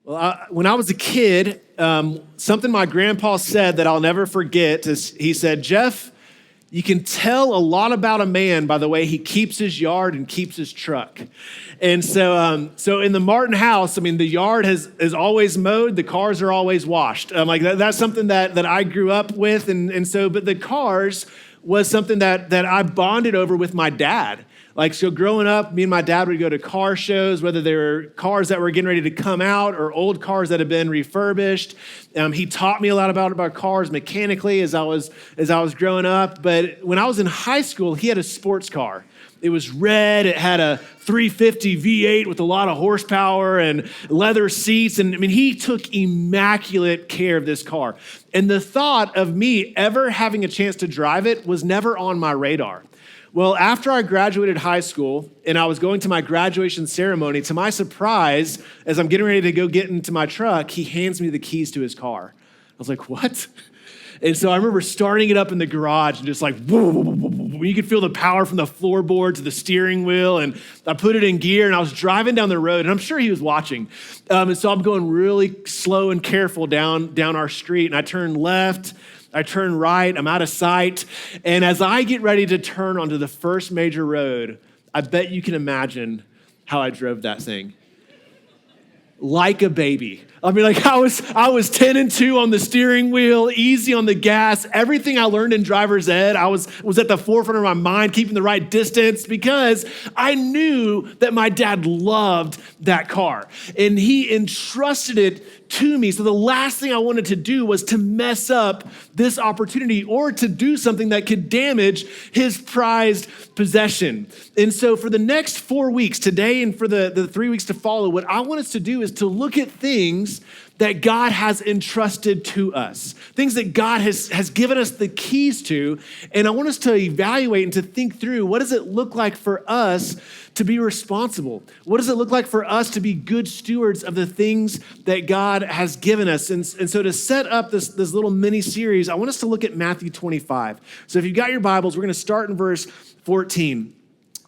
When I was a kid, something my grandpa said that I'll never forget is he said, Jeff, you can tell a lot about a man by the way he keeps his yard and keeps his truck. And so in the Martin house, I mean, the yard is always mowed, the cars are always washed. That's something that I grew up with. But the cars was something that I bonded over with my dad. So growing up, me and my dad would go to car shows, whether they were cars that were getting ready to come out or old cars that had been refurbished. He taught me a lot about cars mechanically as I was growing up. But when I was in high school, he had a sports car. It was red. It had a 350 V8 with a lot of horsepower and leather seats. And I mean, he took immaculate care of this car. And the thought of me ever having a chance to drive it was never on my radar. Well, after I graduated high school and I was going to my graduation ceremony, to my surprise, as I'm getting ready to go get into my truck, he hands me the keys to his car. I was like, what? And so I remember starting it up in the garage and just like, whoa, whoa, whoa, whoa. You could feel the power from the floorboard to the steering wheel. And I put it in gear and I was driving down the road and I'm sure he was watching. And so I'm going really slow and careful down our street. And I turn left, I turn right, I'm out of sight. And as I get ready to turn onto the first major road, I bet you can imagine how I drove that thing. Like a baby. I mean, I was 10 and 2 on the steering wheel, easy on the gas. Everything I learned in driver's ed, I was at the forefront of my mind, keeping the right distance because I knew that my dad loved that car and he entrusted it to me. So the last thing I wanted to do was to mess up this opportunity or to do something that could damage his prized possession. And so for the next 4 weeks, today and for the 3 weeks to follow, what I want us to do is to look at things that God has entrusted to us, things that God has given us the keys to. And I want us to evaluate and to think through, what does it look like for us to be responsible? What does it look like for us to be good stewards of the things that God has given us? And so to set up this little mini series, I want us to look at Matthew 25. So if you've got your Bibles, we're going to start in verse 14.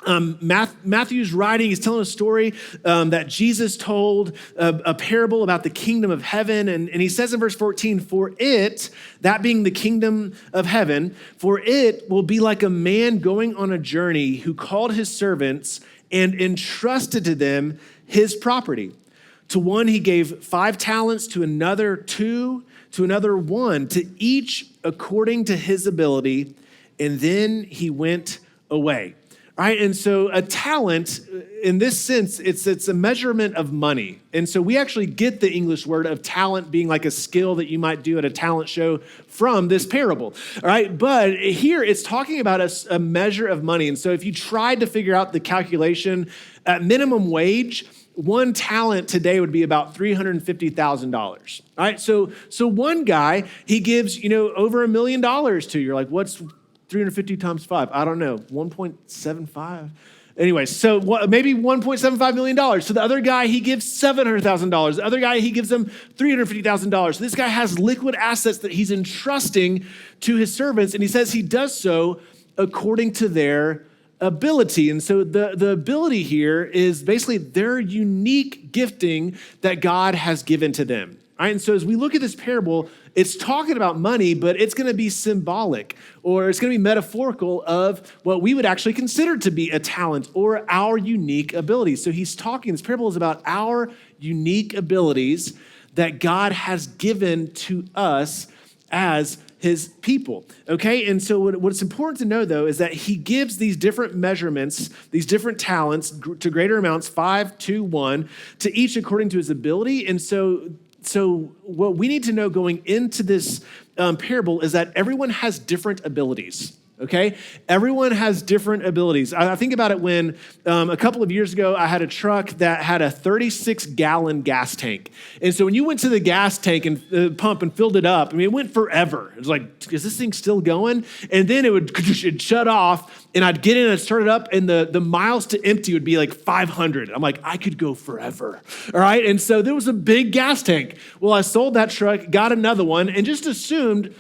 Matthew's writing, he's telling a story that Jesus told, a parable about the kingdom of heaven. And he says in verse 14, for it, that being the kingdom of heaven, for it will be like a man going on a journey who called his servants and entrusted to them his property. To one he gave 5 talents, to another 2, to another 1, to each according to his ability. And then he went away. Right, and so a talent, in this sense, it's a measurement of money. And so we actually get the English word of talent being like a skill that you might do at a talent show from this parable. All right, but here it's talking about a measure of money. And so if you tried to figure out the calculation at minimum wage, 1 talent today would be about $350,000. All right, so one guy, he gives, over $1 million to you. You're like, what's 350 times 5? I don't know, 1.75? Anyway, so maybe $1.75 million. So the other guy, he gives $700,000. The other guy, he gives them $350,000. So this guy has liquid assets that he's entrusting to his servants, and he says he does so according to their ability. And so the ability here is basically their unique gifting that God has given to them. All right, and so as we look at this parable, it's talking about money, but it's going to be symbolic, or it's going to be metaphorical of what we would actually consider to be a talent or our unique abilities. So he's talking, this parable is about our unique abilities that God has given to us as his people, okay? And so what's important to know, though, is that he gives these different measurements, these different talents to greater amounts, 5, 2, 1, to each according to his ability. And so what we need to know going into this parable is that everyone has different abilities. Okay? Everyone has different abilities. I think about it when a couple of years ago, I had a truck that had a 36-gallon gas tank. And so when you went to the gas tank and pump and filled it up, I mean, it went forever. It was like, is this thing still going? And then it'd shut off, and I'd get in and start it up, and the miles to empty would be like 500. I'm like, I could go forever. All right? And so there was a big gas tank. Well, I sold that truck, got another one, and just assumed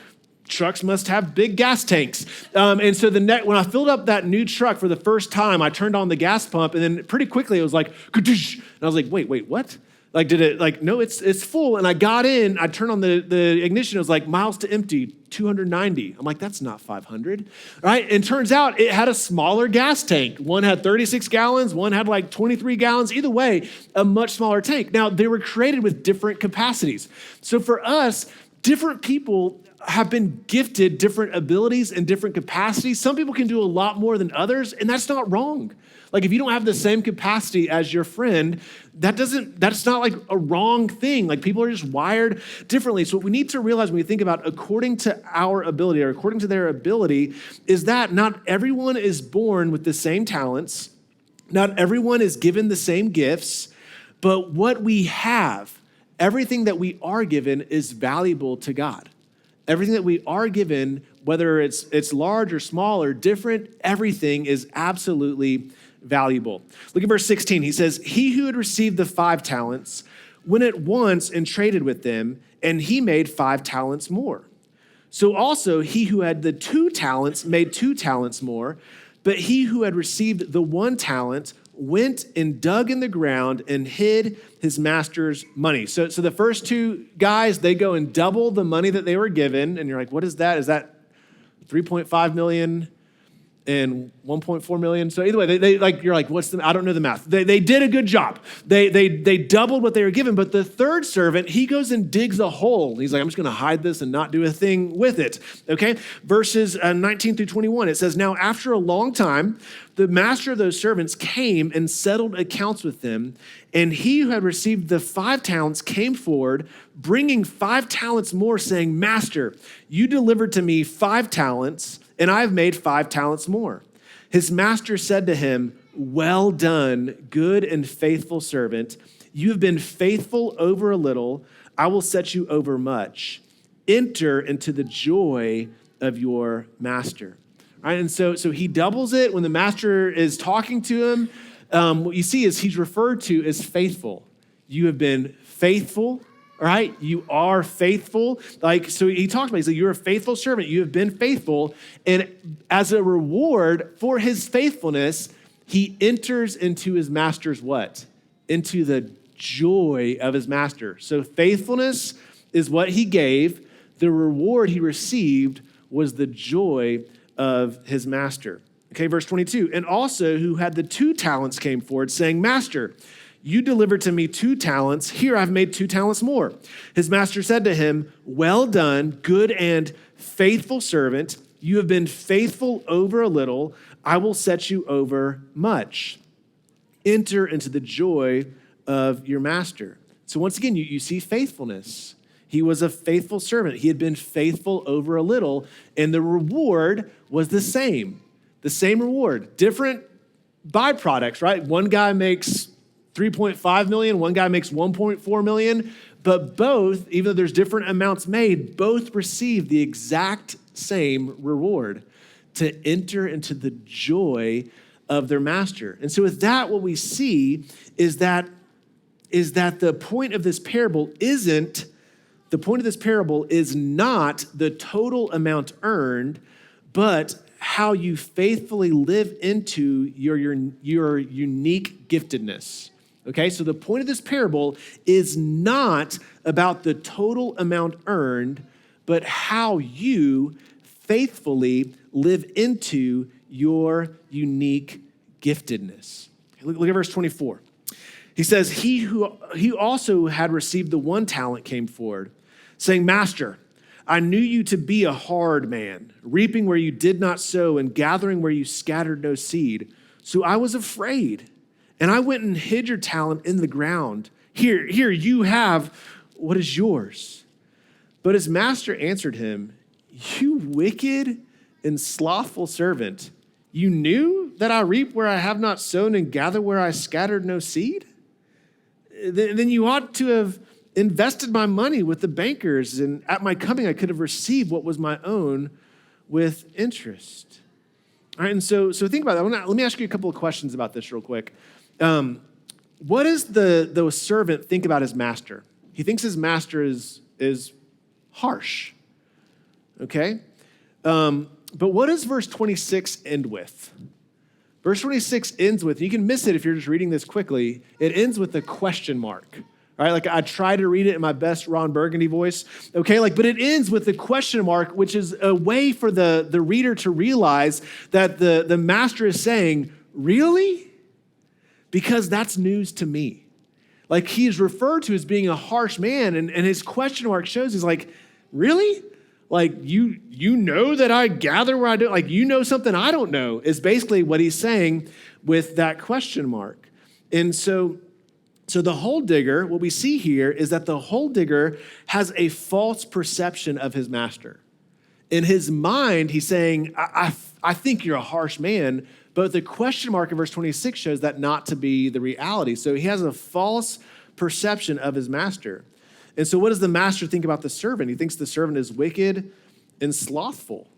trucks must have big gas tanks. And so when I filled up that new truck for the first time, I turned on the gas pump, and then pretty quickly it was like, and I was like, wait, what? Like, did it, like, no, it's full. And I got in, I turned on the ignition. It was like miles to empty, 290. I'm like, that's not 500, right? And turns out it had a smaller gas tank. One had 36 gallons. One had like 23 gallons. Either way, a much smaller tank. Now, they were created with different capacities. So for us, different people have been gifted different abilities and different capacities. Some people can do a lot more than others, and that's not wrong. Like if you don't have the same capacity as your friend, that's not like a wrong thing. Like people are just wired differently. So what we need to realize when we think about according to our ability or according to their ability is that not everyone is born with the same talents. Not everyone is given the same gifts, but what we have, everything that we are given is valuable to God. Everything that we are given, whether it's large or small or different, everything is absolutely valuable. Look at verse 16. He says, he who had received the 5 talents went at once and traded with them, and he made 5 talents more. So also he who had the 2 talents made 2 talents more, but he who had received the 1 talent went and dug in the ground and hid his master's money. So the first 2 guys, they go and double the money that they were given. And you're like, what is that? Is that 3.5 million and 1.4 million? So either way, they like, you're like, I don't know the math. They did a good job. They doubled what they were given. But the third servant, he goes and digs a hole. He's like, I'm just going to hide this and not do a thing with it. Okay. Verses 19 through 21, it says, now after a long time, the master of those servants came and settled accounts with them. And he who had received the 5 talents came forward, bringing 5 talents more, saying, Master, you delivered to me 5 talents, and I have made 5 talents more. His master said to him, well done, good and faithful servant. You have been faithful over a little. I will set you over much. Enter into the joy of your master. All right, and so he doubles it when the master is talking to him. What you see is he's referred to as faithful. You have been faithful, all right? You are faithful. Like, so he talks about, he said, you're a faithful servant. You have been faithful. And as a reward for his faithfulness, he enters into his master's what? Into the joy of his master. So faithfulness is what he gave. The reward he received was the joy of his master. Okay, verse 22, and also who had the 2 talents came forward, saying, Master, you delivered to me 2 talents. Here I've made 2 talents more. His master said to him, well done, good and faithful servant. You have been faithful over a little. I will set you over much. Enter into the joy of your master. So once again, you see faithfulness. He was a faithful servant. He had been faithful over a little, and the reward was the same reward, different byproducts, right? One guy makes 3.5 million, one guy makes 1.4 million, but both, even though there's different amounts made, both receive the exact same reward to enter into the joy of their master. And so with that, what we see is that the point of this parable is not the total amount earned, but how you faithfully live into your unique giftedness. Okay, so the point of this parable is not about the total amount earned, but how you faithfully live into your unique giftedness. Look at verse 24. He says, he also had received the 1 talent came forward, saying, Master, I knew you to be a hard man, reaping where you did not sow and gathering where you scattered no seed. So I was afraid, and I went and hid your talent in the ground. Here, you have what is yours. But his master answered him, you wicked and slothful servant, you knew that I reap where I have not sown and gather where I scattered no seed? Then you ought to have invested my money with the bankers, and at my coming, I could have received what was my own with interest. All right, and so think about that. Let me ask you a couple of questions about this real quick. What does the servant think about his master? He thinks his master is harsh, okay? But what does verse 26 end with? Verse 26 ends with, you can miss it if you're just reading this quickly, it ends with a question mark. All right, like I try to read it in my best Ron Burgundy voice, okay? Like, but it ends with the question mark, which is a way for the reader to realize that the master is saying, really? Because that's news to me. Like he is referred to as being a harsh man, and his question mark shows he's like, really? Like you know that I gather where I do, like you know something I don't know, is basically what he's saying with that question mark. And so the hole digger, what we see here is that the hole digger has a false perception of his master. In his mind, he's saying, I think you're a harsh man, but the question mark in verse 26 shows that not to be the reality. So he has a false perception of his master. And so what does the master think about the servant? He thinks the servant is wicked and slothful.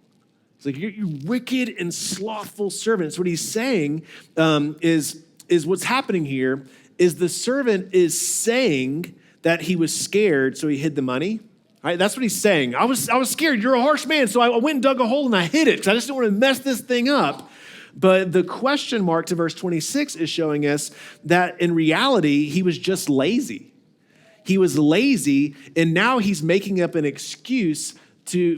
It's like, you wicked and slothful servant. So what he's saying is what's happening here is the servant is saying that he was scared, so he hid the money. All right, that's what he's saying. I was scared. You're a harsh man, so I went and dug a hole and I hid it because I just didn't want to mess this thing up. But the question mark to verse 26 is showing us that in reality, he was just lazy. He was lazy, and now he's making up an excuse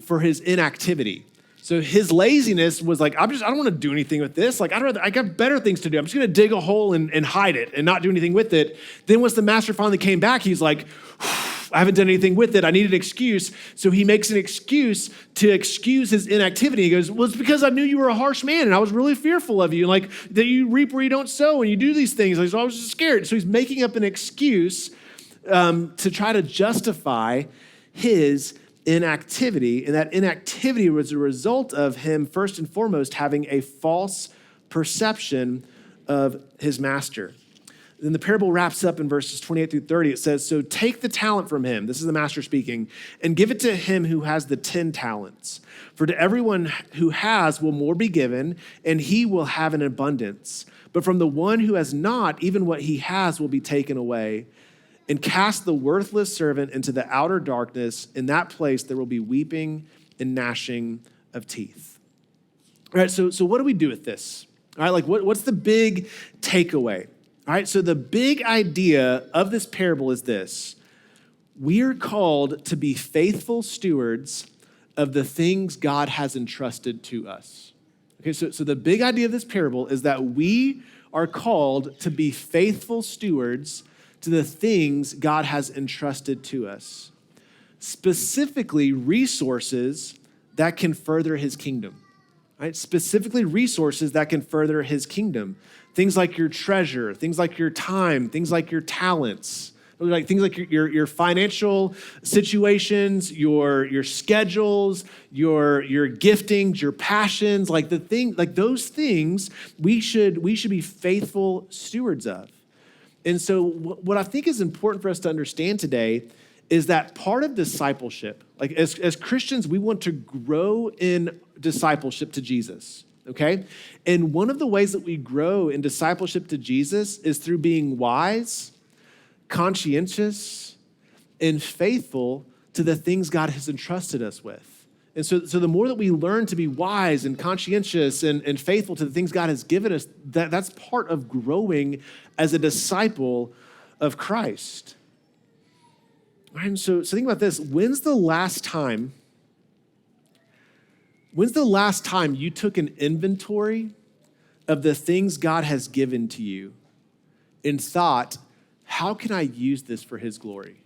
for his inactivity. So his laziness was like, I don't want to do anything with this. Like, I got better things to do. I'm just going to dig a hole and hide it and not do anything with it. Then once the master finally came back, he's like, I haven't done anything with it. I need an excuse. So he makes an excuse to excuse his inactivity. He goes, well, it's because I knew you were a harsh man and I was really fearful of you. And like that you reap where you don't sow and you do these things. Like, so I was just scared. So he's making up an excuse to try to justify his inactivity, and that inactivity was a result of him, first and foremost, having a false perception of his master. Then the parable wraps up in verses 28 through 30. It says, so take the talent from him, this is the master speaking, and give it to him who has the 10 talents. For to everyone who has will more be given, and he will have an abundance. But from the one who has not, even what he has will be taken away. And cast the worthless servant into the outer darkness. In that place, there will be weeping and gnashing of teeth. All right, so what do we do with this? All right, like what's the big takeaway? All right, so the big idea of this parable is this. We are called to be faithful stewards of the things God has entrusted to us. Okay, so the big idea of this parable is that we are called to be faithful stewards to the things God has entrusted to us, specifically resources that can further his kingdom, right? Specifically resources that can further his kingdom. Things like your treasure, things like your time, things like your talents, like things like your financial situations, your schedules, your giftings, your passions, like those things we should be faithful stewards of. And so what I think is important for us to understand today is that part of discipleship, like as Christians, we want to grow in discipleship to Jesus, okay? And one of the ways that we grow in discipleship to Jesus is through being wise, conscientious, and faithful to the things God has entrusted us with. And so the more that we learn to be wise and conscientious and faithful to the things God has given us, that's part of growing as a disciple of Christ. And so think about this. When's the last time you took an inventory of the things God has given to you and thought, how can I use this for his glory?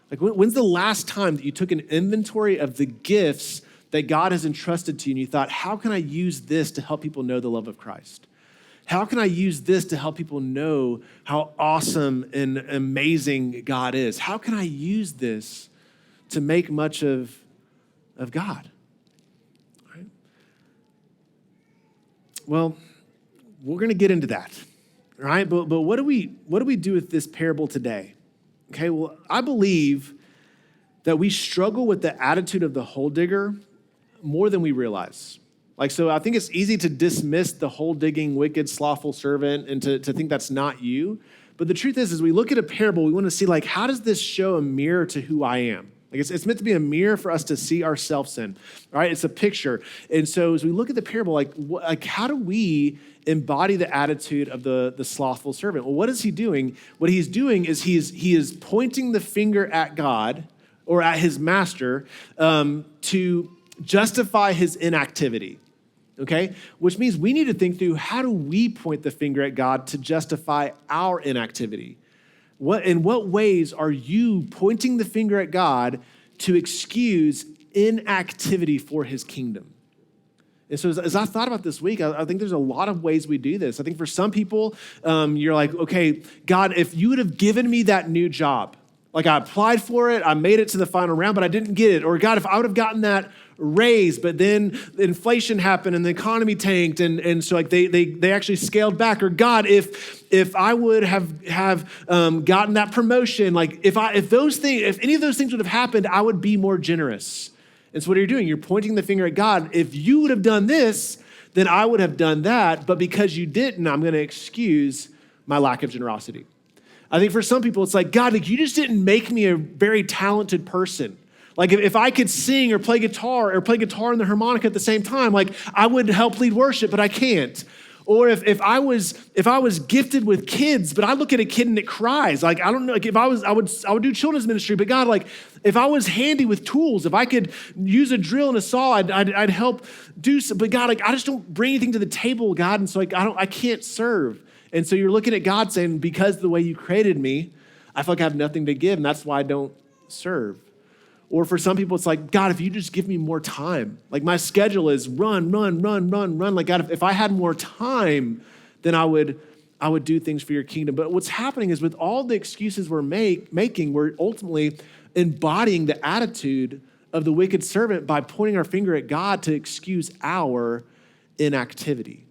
Like, when's the last time that you took an inventory of the gifts that God has entrusted to you and you thought, how can I use this to help people know the love of Christ? How can I use this to help people know how awesome and amazing God is? How can I use this to make much of God? All right. Well, we're going to get into that, all right? But what do we do with this parable today? Okay, well, I believe that we struggle with the attitude of the hole digger more than we realize. Like, so I think it's easy to dismiss the hole digging, wicked, slothful servant and to think that's not you. But the truth is we look at a parable, we want to see, like, how does this show a mirror to who I am? Like it's meant to be a mirror for us to see ourselves in, all right? It's a picture. And so as we look at the parable, like how do we embody the attitude of the slothful servant? Well, what is he doing? What he's doing is he is pointing the finger at God or at his master to justify his inactivity. Okay, which means we need to think through, how do we point the finger at God to justify our inactivity? In what ways are you pointing the finger at God to excuse inactivity for his kingdom? And so as I thought about this week, I think there's a lot of ways we do this. I think for some people, you're like, okay, God, if you would have given me that new job, like I applied for it, I made it to the final round, but I didn't get it. Or God, if I would have gotten that raise, but then inflation happened and the economy tanked, and so like they actually scaled back. Or God, if I would have gotten that promotion, like if any of those things would have happened, I would be more generous. And so what are you doing? You're pointing the finger at God. If you would have done this, then I would have done that. But because you didn't, I'm going to excuse my lack of generosity. I think for some people, it's like, God, like you just didn't make me a very talented person. Like if I could sing or play guitar and the harmonica at the same time, like I would help lead worship, but I can't. Or if I was gifted with kids, but I look at a kid and it cries, like I don't know, like if I would do children's ministry, but God, like if I was handy with tools, if I could use a drill and a saw, I'd help do some. But God, like I just don't bring anything to the table, God, and so like I can't serve. And so you're looking at God saying, because of the way you created me, I feel like I have nothing to give, and that's why I don't serve. Or for some people, it's like, God, if you just give me more time, like my schedule is run. Like God, if I had more time, then I would do things for your kingdom. But what's happening is with all the excuses we're making, we're ultimately embodying the attitude of the wicked servant by pointing our finger at God to excuse our inactivity.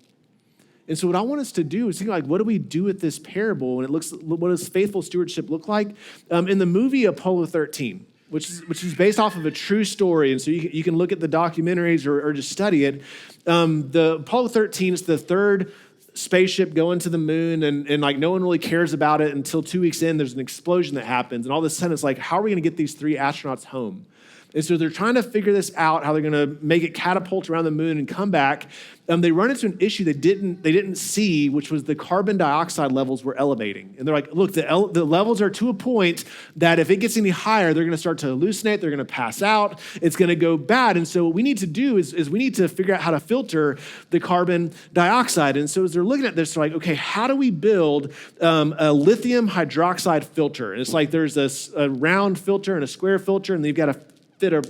And so what I want us to do is think like, what do we do with this parable? And what does faithful stewardship look like? In the movie Apollo 13, which is based off of a true story, and so you can look at the documentaries or just study it. The Apollo 13 is the third spaceship going to the moon, and like no one really cares about it until 2 weeks in, there's an explosion that happens, and all of a sudden it's like, how are we gonna get these 3 astronauts home? And so they're trying to figure this out, how they're gonna make it catapult around the moon and come back. They run into an issue they didn't see, which was the carbon dioxide levels were elevating. And they're like, look, the levels are to a point that if it gets any higher, they're gonna start to hallucinate, they're gonna pass out, it's gonna go bad. And so what we need to do is we need to figure out how to filter the carbon dioxide. And so as they're looking at this, they're like, okay, how do we build a lithium hydroxide filter? And it's like there's a round filter and a square filter, and they've got to fit a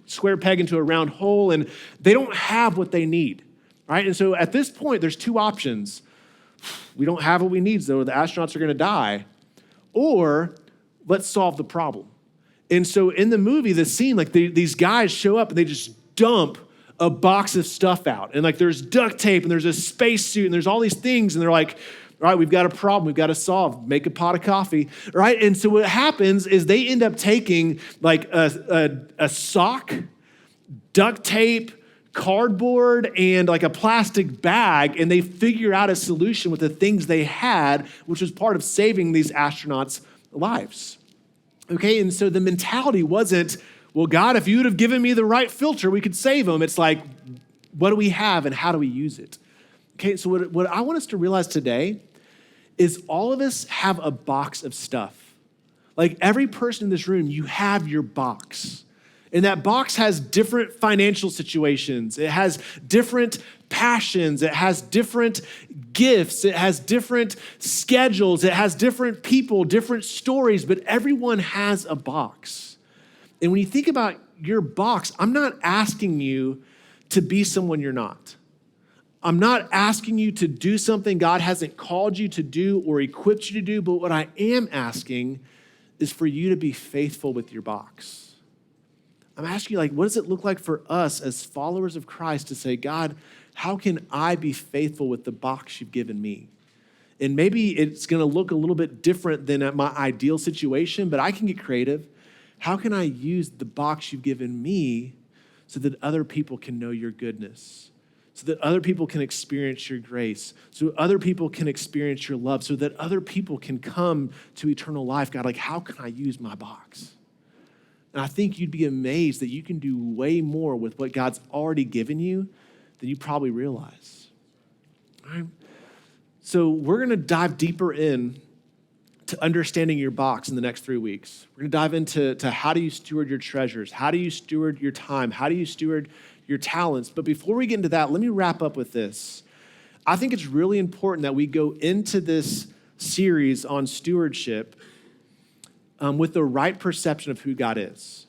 square peg into a round hole, and they don't have what they need, right? And so at this point, there's 2 options. We don't have what we need, so the astronauts are gonna die, or let's solve the problem. And so in the movie, the scene, like these guys show up and they just dump a box of stuff out. And like there's duct tape and there's a spacesuit and there's all these things, and they're like, all right, we've got a problem we've got to solve. Make a pot of coffee, right? And so what happens is they end up taking like a sock, duct tape, cardboard, and like a plastic bag, and they figure out a solution with the things they had, which was part of saving these astronauts' lives. Okay, and so the mentality wasn't, well, God, if you would have given me the right filter, we could save them. It's like, what do we have and how do we use it? Okay, so what I want us to realize today is all of us have a box of stuff. Like every person in this room, you have your box. And that box has different financial situations. It has different passions. It has different gifts. It has different schedules. It has different people, different stories, but everyone has a box. And when you think about your box, I'm not asking you to be someone you're not. I'm not asking you to do something God hasn't called you to do or equipped you to do, but what I am asking is for you to be faithful with your box. I'm asking you, like, what does it look like for us as followers of Christ to say, God, how can I be faithful with the box you've given me? And maybe it's gonna look a little bit different than at my ideal situation, but I can get creative. How can I use the box you've given me so that other people can know your goodness? So that other people can experience your grace, so other people can experience your love, so that other people can come to eternal life. God, like, how can I use my box? And I think you'd be amazed that you can do way more with what God's already given you than you probably realize. All right? So we're going to dive deeper in to understanding your box in the next 3 weeks. We're going to dive into how do you steward your treasures? How do you steward your time? How do you steward your talents? But before we get into that, let me wrap up with this. I think it's really important that we go into this series on stewardship with the right perception of who God is.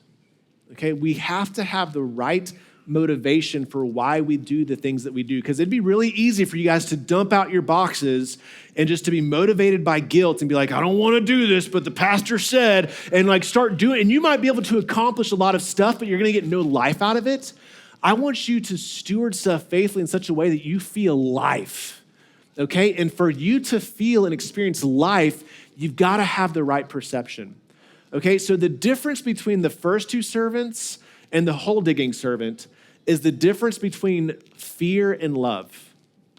Okay, we have to have the right motivation for why we do the things that we do, because it'd be really easy for you guys to dump out your boxes and just to be motivated by guilt and be like, I don't want to do this, but the pastor said, and like start doing, and you might be able to accomplish a lot of stuff, but you're going to get no life out of it. I want you to steward stuff faithfully in such a way that you feel life, okay? And for you to feel and experience life, you've got to have the right perception, okay? So the difference between the first two servants and the hole digging servant is the difference between fear and love,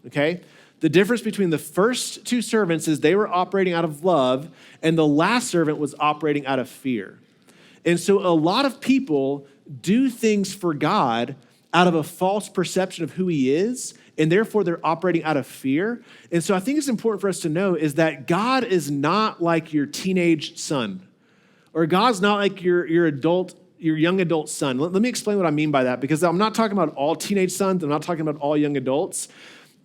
okay? The difference between the first two servants is they were operating out of love, and the last servant was operating out of fear. And so a lot of people do things for God out of a false perception of who he is, and therefore they're operating out of fear. And so I think it's important for us to know is that God is not like your teenage son, or God's not like your young adult son. Let me explain what I mean by that, because I'm not talking about all teenage sons. I'm not talking about all young adults.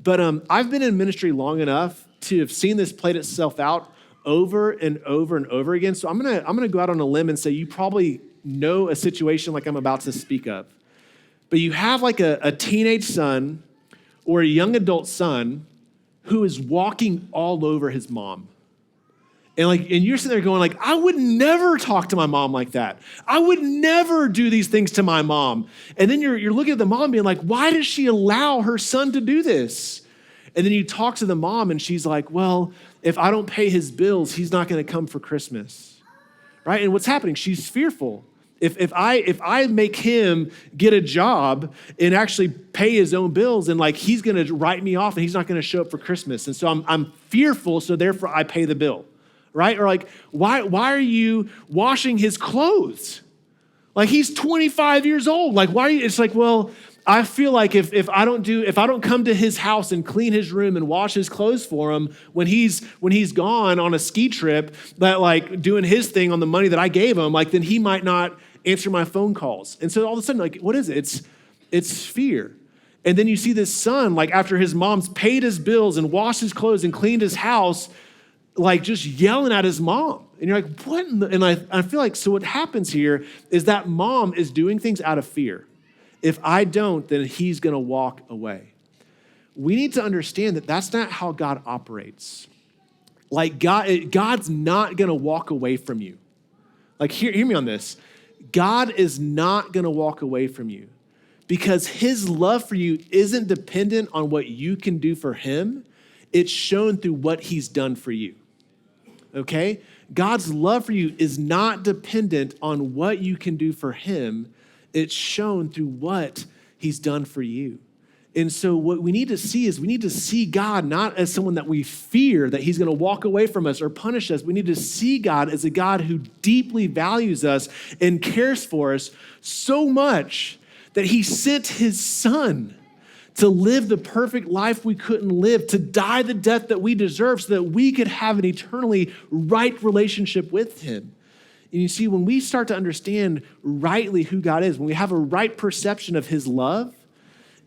But I've been in ministry long enough to have seen this played itself out over and over and over again. So I'm gonna go out on a limb and say you probably know a situation like I'm about to speak of. But you have like a teenage son or a young adult son who is walking all over his mom. And you're sitting there going like, I would never talk to my mom like that. I would never do these things to my mom. And then you're looking at the mom being like, why does she allow her son to do this? And then you talk to the mom and she's like, well, if I don't pay his bills, he's not going to come for Christmas, right? And what's happening? She's fearful. If I make him get a job and actually pay his own bills, and like he's going to write me off and he's not going to show up for Christmas. And so I'm fearful, so therefore I pay the bill. Right? Or like, why are you washing his clothes? Like he's 25 years old. Like, why are you? It's like, well, I feel like if I don't come to his house and clean his room and wash his clothes for him when he's gone on a ski trip, that like doing his thing on the money that I gave him, like then he might not answer my phone calls. And so all of a sudden, like, what is it? It's fear. And then you see this son, like after his mom's paid his bills and washed his clothes and cleaned his house, like just yelling at his mom. And you're like, what? And I feel like, so what happens here is that mom is doing things out of fear. If I don't, then he's going to walk away. We need to understand that that's not how God operates. Like God's not going to walk away from you. Like hear me on this. God is not going to walk away from you because his love for you isn't dependent on what you can do for him. It's shown through what he's done for you. Okay? God's love for you is not dependent on what you can do for him. It's shown through what he's done for you. And so what we need to see is we need to see God not as someone that we fear that he's going to walk away from us or punish us. We need to see God as a God who deeply values us and cares for us so much that he sent his son to live the perfect life we couldn't live, to die the death that we deserve so that we could have an eternally right relationship with him. And you see, when we start to understand rightly who God is, when we have a right perception of his love,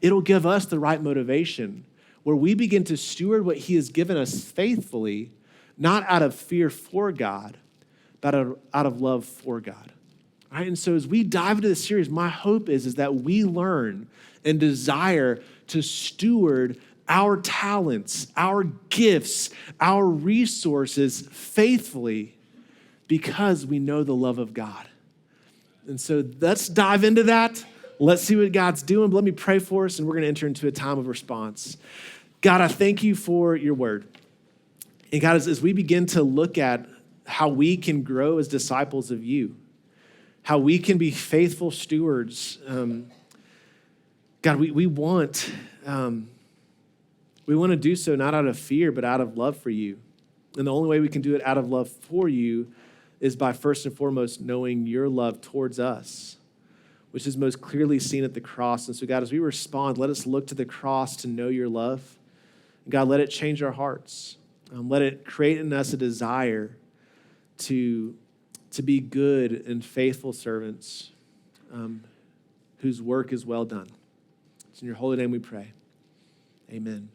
it'll give us the right motivation where we begin to steward what he has given us faithfully, not out of fear for God, but out of love for God. All right? And so as we dive into this series, my hope is that we learn and desire to steward our talents, our gifts, our resources faithfully because we know the love of God. And so let's dive into that. Let's see what God's doing. But let me pray for us, and we're going to enter into a time of response. God, I thank you for your word. And God, as we begin to look at how we can grow as disciples of you, how we can be faithful stewards, God, we want to do so not out of fear, but out of love for you. And the only way we can do it out of love for you is by first and foremost knowing your love towards us, which is most clearly seen at the cross. And so, God, as we respond, let us look to the cross to know your love. And God, let it change our hearts. Let it create in us a desire to be good and faithful servants whose work is well done. It's in your holy name we pray. Amen.